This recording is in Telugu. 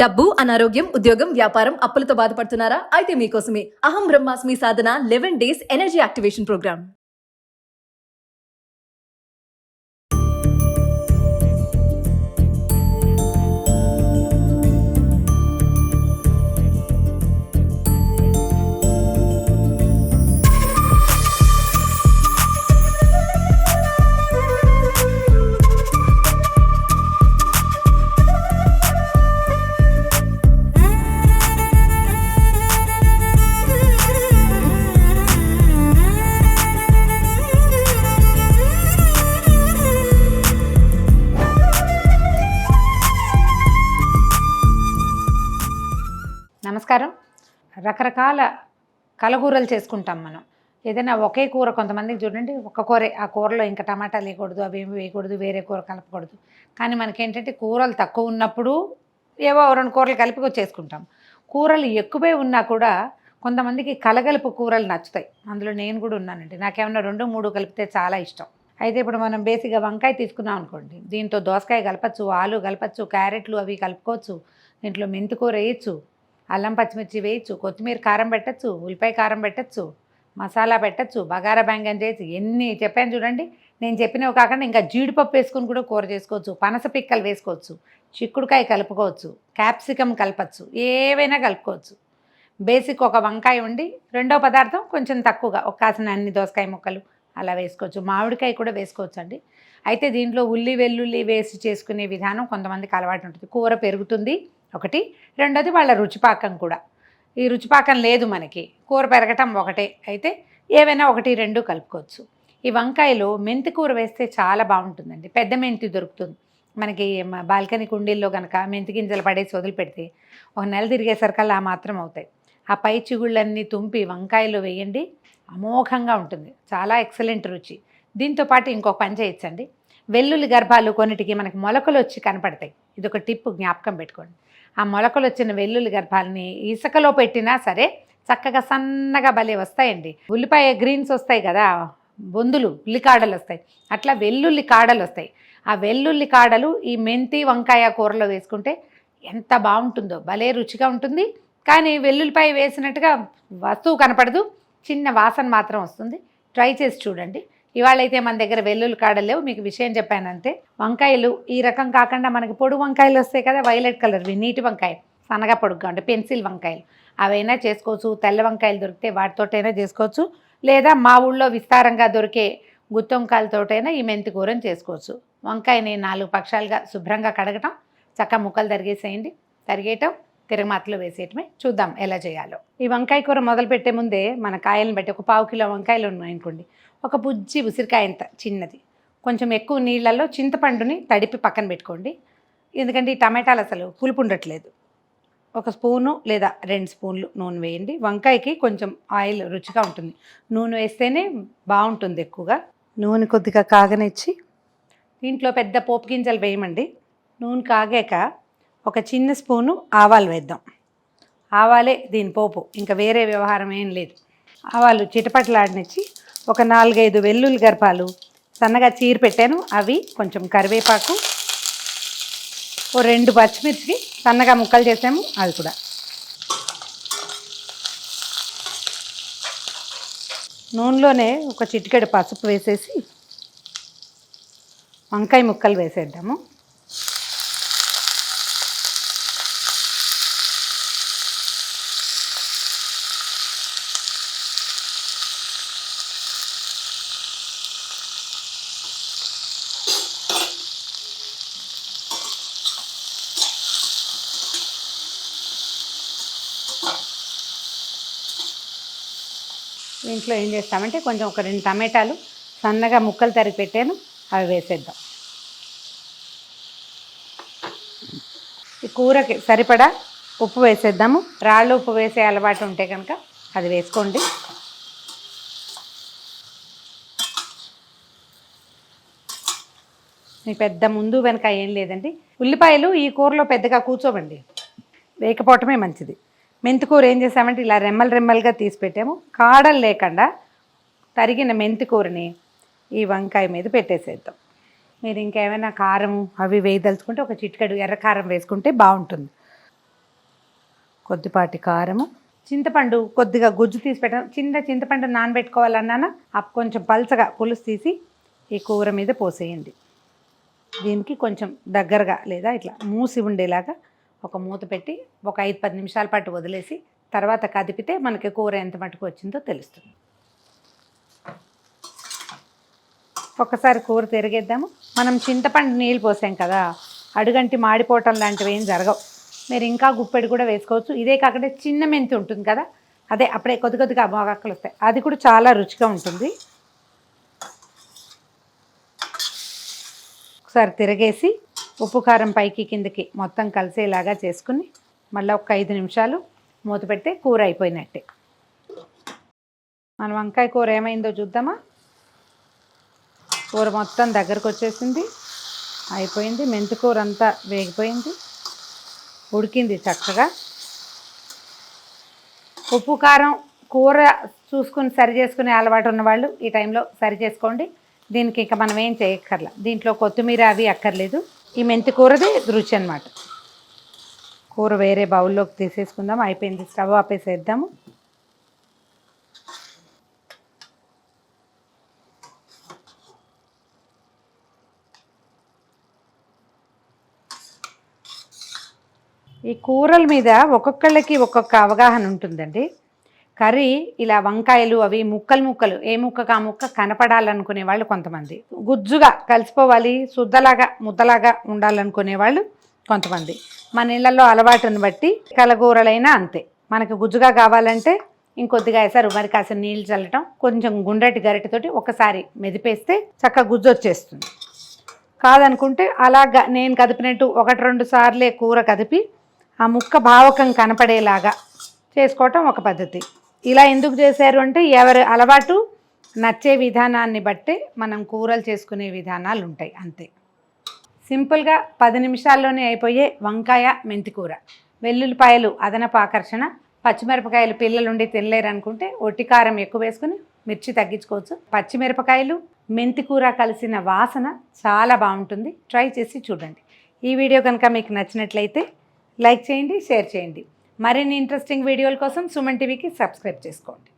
డబ్బు, అనారోగ్యం, ఉద్యోగం, వ్యాపారం, అప్పులతో బాధపడుతున్నారా? అయితే మీకోసమే అహం బ్రహ్మాస్మి సాధన 11 డేస్ ఎనర్జీ యాక్టివేషన్ ప్రోగ్రామ్. నమస్కారం. రకరకాల కలగూరలు చేసుకుంటాం మనం. ఏదైనా ఒకే కూర కొంతమందికి చూడండి, ఒక కూరే, ఆ కూరలో ఇంకా టమాటా వేయకూడదు, అవి ఏమి వేయకూడదు, వేరే కూర కలపకూడదు. కానీ మనకేంటంటే కూరలు తక్కువ ఉన్నప్పుడు ఏవో 2 కూరలు కలిపి చేసుకుంటాం. కూరలు ఎక్కువే ఉన్నా కూడా కొంతమందికి కలగలుపు కూరలు నచ్చుతాయి. అందులో నేను కూడా ఉన్నానండి. నాకేమన్నా 2, 3 కలిపితే చాలా ఇష్టం. అయితే ఇప్పుడు మనం బేసిక్గా వంకాయ తీసుకున్నాం అనుకోండి, దీంతో దోసకాయ కలపచ్చు, ఆలు కలపచ్చు, క్యారెట్లు అవి కలుపుకోవచ్చు, దీంట్లో మెంతికూర వేయచ్చు, అల్లం పచ్చిమిర్చి వేయచ్చు, కొత్తిమీర కారం పెట్టచ్చు, ఉల్లిపాయ కారం పెట్టచ్చు, మసాలా పెట్టచ్చు, బగారా బ్యాంగన్ చేసి ఎన్ని చెప్పాను చూడండి. నేను చెప్పినవి కాకుండా ఇంకా జీడిపప్పు వేసుకుని కూడా కూర చేసుకోవచ్చు, పనస పిక్కలు వేసుకోవచ్చు, చిక్కుడుకాయ కలుపుకోవచ్చు, క్యాప్సికమ్ కలపచ్చు, ఏవైనా కలుపుకోవచ్చు. బేసిక్ ఒక వంకాయ ఉండి రెండో పదార్థం కొంచెం తక్కువగా ఒక కాసిన అన్ని దోసకాయ ముక్కలు అలా వేసుకోవచ్చు. మామిడికాయ కూడా వేసుకోవచ్చు అండి. అయితే దీంట్లో ఉల్లి వెల్లుల్లి వేసి చేసుకునే విధానం కొంతమందికి అలవాటు ఉంటుంది. కూర పెరుగుతుంది ఒకటి, రెండోది వాళ్ళ రుచిపాకం కూడా. ఈ రుచిపాకం లేదు మనకి, కూర పెరగటం ఒకటే. అయితే ఏవైనా 1, 2 కలుపుకోవచ్చు. ఈ వంకాయలో మెంతి కూర వేస్తే చాలా బాగుంటుందండి. పెద్ద మెంతి దొరుకుతుంది మనకి. బాల్కనీ కుండీల్లో కనుక మెంతి గింజలు పడేసి వదిలిపెడితే 1 నెల తిరిగేసరికల్లా ఆ మాత్రం అవుతాయి. ఆ పై చిగుళ్ళన్నీ తుంపి వంకాయలో వేయండి, అమోఘంగా ఉంటుంది, చాలా ఎక్సలెంట్ రుచి. దీంతోపాటు ఇంకొక పని చేయొచ్చండి. వెల్లుల్లి గర్భాలు కొన్నిటికి మనకి మొలకలు వచ్చి కనపడతాయి. ఇదొక టిప్, జ్ఞాపకం పెట్టుకోండి. ఆ మొలకలు వచ్చిన వెల్లుల్లి గర్భాలని ఇసుకలో పెట్టినా సరే చక్కగా సన్నగా భలే వస్తాయండి. ఉల్లిపాయ గ్రీన్స్ వస్తాయి కదా, బొందులు, ఉల్లికాడలు వస్తాయి, అట్లా వెల్లుల్లి కాడలు వస్తాయి. ఆ వెల్లుల్లి కాడలు ఈ మెంతి వంకాయ కూరలో వేసుకుంటే ఎంత బాగుంటుందో, భలే రుచిగా ఉంటుంది. కానీ వెల్లుల్లిపాయ వేసినట్టుగా వస్తువు కనపడదు, చిన్న వాసన మాత్రం వస్తుంది. ట్రై చేసి చూడండి. ఇవాళ అయితే మన దగ్గర వెల్లుల్లి కాడలు లేవు. మీకు విషయం చెప్పానంటే, వంకాయలు ఈ రకం కాకుండా మనకి పొడు వంకాయలు వస్తాయి కదా, వైలెట్ కలర్వి, నీటి వంకాయ, సన్నగా పొడుగ్గా ఉంటే పెన్సిల్ వంకాయలు, అవైనా చేసుకోవచ్చు. తెల్ల వంకాయలు దొరికితే వాటితోటైనా చేసుకోవచ్చు. లేదా మా ఊళ్ళో విస్తారంగా దొరికే గుత్తి వంకాయలతోటైనా ఈ మెంతి కూరని చేసుకోవచ్చు. వంకాయని 4 పక్షాలుగా శుభ్రంగా కడగటం, చక్క ముక్కలు తరిగేసేయండి, తరిగేయటం, తిరగమాతలో వేసేయటమే. చూద్దాం ఎలా చేయాలో. ఈ వంకాయ కూర మొదలు పెట్టే ముందే మన కాయలను బట్టి ఒక 1/4 కిలో వంకాయలు ఉన్నాయనుకోండి, ఒక బుజ్జి ఉసిరికాయ ఇంత చిన్నది, కొంచెం ఎక్కువ నీళ్ళల్లో చింతపండుని తడిపి పక్కన పెట్టుకోండి. ఎందుకంటే ఈ టమాటాలు అసలు పులుపు ఉండట్లేదు. 1 స్పూను లేదా 2 స్పూన్లు నూనె వేయండి. వంకాయకి కొంచెం ఆయిల్ రుచిగా ఉంటుంది, నూనె వేస్తేనే బాగుంటుంది ఎక్కువగా. నూనె కొద్దిగా కాగనిచ్చి దీంట్లో పెద్ద పోపు గింజలు వేయమండి. నూనె కాగాక ఒక చిన్న స్పూను ఆవాలు వేద్దాం. ఆవాలే దీని పోపు, ఇంకా వేరే వ్యవహారం ఏం లేదు. ఆవాలు చిటపటలాడనిచ్చి ఒక 4-5 వెల్లుల్లి గర్భాలు సన్నగా చీర పెట్టాను, అవి, కొంచెం కరివేపాకు, ఓ 2 పచ్చిమిర్చి సన్నగా ముక్కలు చేసాము, అవి కూడా. నూనెలోనే ఒక చిటికెడు పసుపు వేసేసి వంకాయ ముక్కలు వేసేద్దాము. దీంట్లో ఏం చేస్తామంటే కొంచెం ఒక 2 టమాటాలు సన్నగా ముక్కలు తరిగి పెట్టాను, అవి వేసేద్దాం. ఈ కూరకి సరిపడా ఉప్పు వేసేద్దాము. రాళ్ళు ఉప్పు వేసే అలవాటు ఉంటే కనుక అది వేసుకోండి. మీ పెద్ద ముందు వెనక ఏం లేదండి. ఉల్లిపాయలు ఈ కూరలో పెద్దగా కూర్చోవండి, వేయకపోవటమే మంచిది. మెంతికూర ఏం చేసామంటే ఇలా రెమ్మలుగా తీసి పెట్టాము. కాడలు లేకుండా తరిగిన మెంతికూరని ఈ వంకాయ మీద పెట్టేసేద్దాం. మీరు ఇంకేమైనా కారం అవి వేయదలుచుకుంటే ఒక చిటికెడు ఎర్రకారం వేసుకుంటే బాగుంటుంది. కొద్దిపాటి కారము, చింతపండు కొద్దిగా గుజ్జు తీసి పెట్టాను. చిన్న చింతపండు నానబెట్టుకోవాలన్నానా కొంచెం పల్చగా పులుసు తీసి ఈ కూర మీద పోసేయండి. దీనికి కొంచెం దగ్గరగా లేదా ఇట్లా మూసి ఉండేలాగా ఒక మూత పెట్టి ఒక 5-10 నిమిషాల పాటు వదిలేసి తర్వాత కదిపితే మనకి కూర ఎంత మటుకు వచ్చిందో తెలుస్తుంది. ఒకసారి కూర తిరిగేద్దాము. మనం చింతపండు నీళ్ళు పోసాం కదా, అడుగంటి మాడిపోవటం లాంటివి ఏం జరగవు. మీరు ఇంకా గుప్పెడు కూడా వేసుకోవచ్చు. ఇదే కాకుండా చిన్న మెంతి ఉంటుంది కదా, అదే అప్పుడే కొద్ది కొద్దిగా మొగక్కలు వస్తాయి, అది కూడా చాలా రుచిగా ఉంటుంది. ఒకసారి తిరగేసి ఉప్పు కారం పైకి కిందకి మొత్తం కలిసేలాగా చేసుకుని మళ్ళీ ఒక 5 నిమిషాలు మూత పెడితే కూర అయిపోయినట్టే. మన వంకాయ కూర ఏమైందో చూద్దామా. కూర మొత్తం దగ్గరకు వచ్చేసింది, అయిపోయింది. మెంతి కూర అంతా వేగిపోయింది, ఉడికింది చక్కగా. ఉప్పు కారం కూర చూసుకుని సరి చేసుకునే అలవాటు ఉన్నవాళ్ళు ఈ టైంలో సరి చేసుకోండి. దీనికి ఇక మనం ఏం చేయక్కర్లా, దీంట్లో కొత్తిమీర అవి అక్కర్లేదు. ఈ మెంతి కూరది రుచి అన్నమాట. కూర వేరే బౌల్లోకి తీసేసుకుందాం. అయిపోయింది, స్టవ్ ఆపేసేద్దాము. ఈ కూరల మీద ఒక్కొక్కళ్ళకి ఒక్కొక్క అవగాహన ఉంటుందండి. కర్రీ ఇలా వంకాయలు అవి ముక్కలు ముక్కలు ఏ ముక్కకు ఆ ముక్క కనపడాలనుకునే వాళ్ళు కొంతమంది, గుజ్జుగా కలిసిపోవాలి శుద్ధలాగా ముద్దలాగా ఉండాలనుకునే వాళ్ళు కొంతమంది. మన ఇళ్లలో అలవాటును బట్టి కలగూరలైనా అంతే, మనకు గుజ్జుగా కావాలంటే ఇంకొద్దిగా వేసారు మరి కాస్త నీళ్ళు చల్లటం, కొంచెం గుండ్రటి గరిటెతోటి ఒకసారి మెదిపేస్తే చక్కగా గుజ్జు వచ్చేస్తుంది. కాదనుకుంటే అలాగా నేను కదిపినట్టు 1-2 సార్లే కూర కదిపి ఆ ముక్క భావకం కనపడేలాగా చేసుకోవటం ఒక పద్ధతి. ఇలా ఎందుకు చేశారు అంటే ఎవరి అలవాటు నచ్చే విధానాన్ని బట్టి మనం కూరలు చేసుకునే విధానాలు ఉంటాయి అంతే. సింపుల్గా 10 నిమిషాల్లోనే అయిపోయే వంకాయ మెంతి కూర. వెల్లుల్లిపాయలు అదనపు ఆకర్షణ, పచ్చిమిరపకాయలు పిల్లలుండి తినలేరు అనుకుంటే ఒట్టి కారం ఎక్కువ వేసుకుని మిర్చి తగ్గించుకోవచ్చు. పచ్చిమిరపకాయలు మెంతి కూర కలిసిన వాసన చాలా బాగుంటుంది, ట్రై చేసి చూడండి. ఈ వీడియో కనుక మీకు నచ్చినట్లయితే లైక్ చేయండి, షేర్ చేయండి. మరిన్ని ఇంట్రెస్టింగ్ వీడియోల కోసం సుమన్ టీవీకి సబ్స్క్రైబ్ చేసుకోండి.